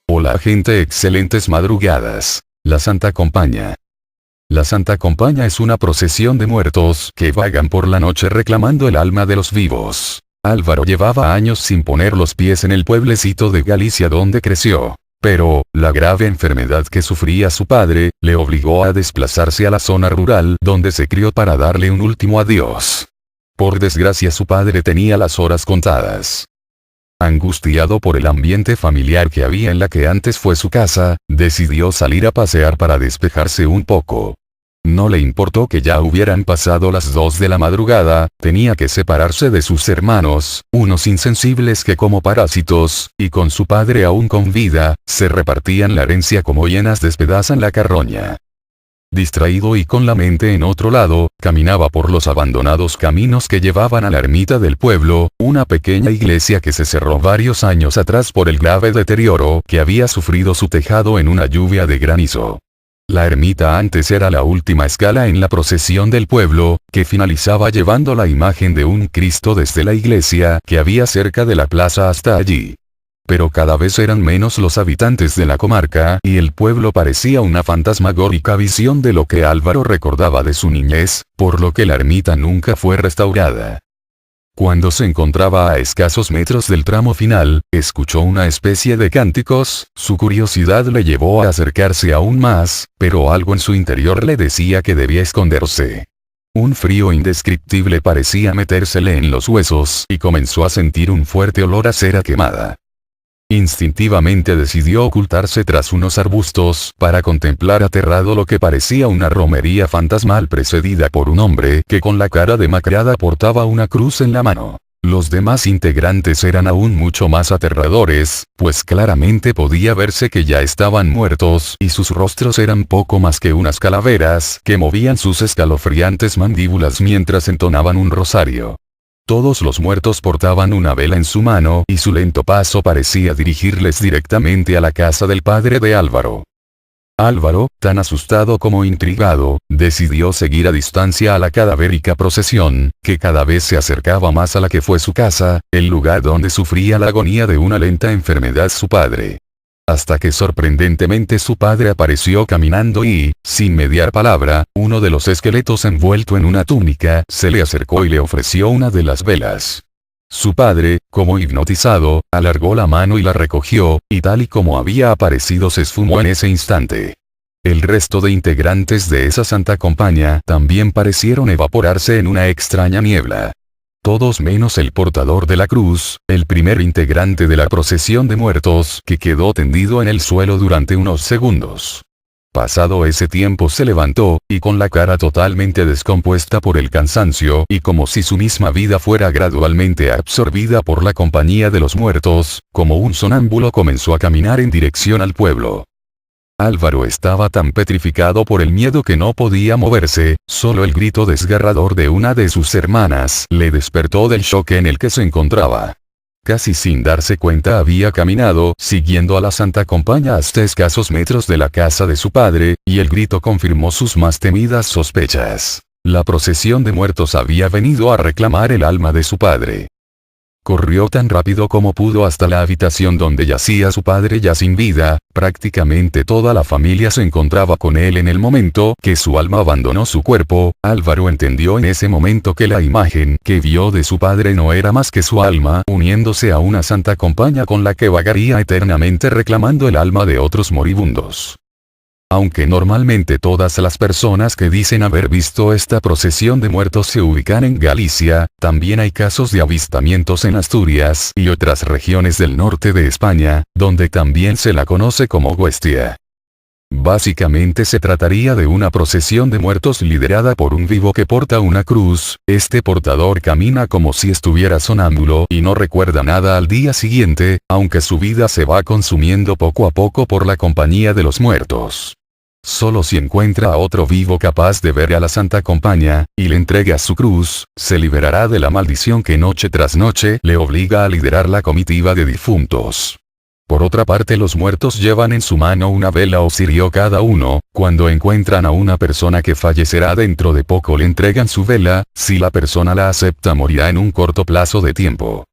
Hola gente, excelentes madrugadas. La Santa Compaña. La Santa Compaña es una procesión de muertos que vagan por la noche reclamando el alma de los vivos. Álvaro llevaba años sin poner los pies en el pueblecito de Galicia donde creció. Pero, la grave enfermedad que sufría su padre, le obligó a desplazarse a la zona rural donde se crió para darle un último adiós. Por desgracia su padre tenía las horas contadas. Angustiado por el ambiente familiar que había en la que antes fue su casa, decidió salir a pasear para despejarse un poco. No le importó que ya hubieran pasado las 2 de la madrugada, tenía que separarse de sus hermanos, unos insensibles que como parásitos, y con su padre aún con vida, se repartían la herencia como hienas despedazan la carroña. Distraído y con la mente en otro lado, caminaba por los abandonados caminos que llevaban a la ermita del pueblo, una pequeña iglesia que se cerró varios años atrás por el grave deterioro que había sufrido su tejado en una lluvia de granizo. La ermita antes era la última escala en la procesión del pueblo, que finalizaba llevando la imagen de un Cristo desde la iglesia que había cerca de la plaza hasta allí. Pero cada vez eran menos los habitantes de la comarca y el pueblo parecía una fantasmagórica visión de lo que Álvaro recordaba de su niñez, por lo que la ermita nunca fue restaurada. Cuando se encontraba a escasos metros del tramo final, escuchó una especie de cánticos, su curiosidad le llevó a acercarse aún más, pero algo en su interior le decía que debía esconderse. Un frío indescriptible parecía metérsele en los huesos y comenzó a sentir un fuerte olor a cera quemada. Instintivamente decidió ocultarse tras unos arbustos para contemplar aterrado lo que parecía una romería fantasmal precedida por un hombre que con la cara demacrada portaba una cruz en la mano. Los demás integrantes eran aún mucho más aterradores, pues claramente podía verse que ya estaban muertos y sus rostros eran poco más que unas calaveras que movían sus escalofriantes mandíbulas mientras entonaban un rosario. Todos los muertos portaban una vela en su mano y su lento paso parecía dirigirles directamente a la casa del padre de Álvaro. Álvaro, tan asustado como intrigado, decidió seguir a distancia a la cadavérica procesión, que cada vez se acercaba más a la que fue su casa, el lugar donde sufría la agonía de una lenta enfermedad su padre. Hasta que sorprendentemente su padre apareció caminando y, sin mediar palabra, uno de los esqueletos envuelto en una túnica, se le acercó y le ofreció una de las velas. Su padre, como hipnotizado, alargó la mano y la recogió, y tal y como había aparecido se esfumó en ese instante. El resto de integrantes de esa Santa Compaña también parecieron evaporarse en una extraña niebla. Todos menos el portador de la cruz, el primer integrante de la procesión de muertos, que quedó tendido en el suelo durante unos segundos. Pasado ese tiempo se levantó, y con la cara totalmente descompuesta por el cansancio y como si su misma vida fuera gradualmente absorbida por la compañía de los muertos, como un sonámbulo comenzó a caminar en dirección al pueblo. Álvaro estaba tan petrificado por el miedo que no podía moverse, solo el grito desgarrador de una de sus hermanas le despertó del shock en el que se encontraba. Casi sin darse cuenta había caminado siguiendo a la Santa Compaña hasta escasos metros de la casa de su padre, y el grito confirmó sus más temidas sospechas. La procesión de muertos había venido a reclamar el alma de su padre. Corrió tan rápido como pudo hasta la habitación donde yacía su padre ya sin vida, prácticamente toda la familia se encontraba con él en el momento que su alma abandonó su cuerpo. Álvaro entendió en ese momento que la imagen que vio de su padre no era más que su alma uniéndose a una Santa Compaña con la que vagaría eternamente reclamando el alma de otros moribundos. Aunque normalmente todas las personas que dicen haber visto esta procesión de muertos se ubican en Galicia, también hay casos de avistamientos en Asturias y otras regiones del norte de España, donde también se la conoce como huestia. Básicamente se trataría de una procesión de muertos liderada por un vivo que porta una cruz. Este portador camina como si estuviera sonámbulo y no recuerda nada al día siguiente, aunque su vida se va consumiendo poco a poco por la compañía de los muertos. Solo si encuentra a otro vivo capaz de ver a la Santa Compaña, y le entrega su cruz, se liberará de la maldición que noche tras noche le obliga a liderar la comitiva de difuntos. Por otra parte, los muertos llevan en su mano una vela o cirio cada uno. Cuando encuentran a una persona que fallecerá dentro de poco, le entregan su vela. Si la persona la acepta, morirá en un corto plazo de tiempo.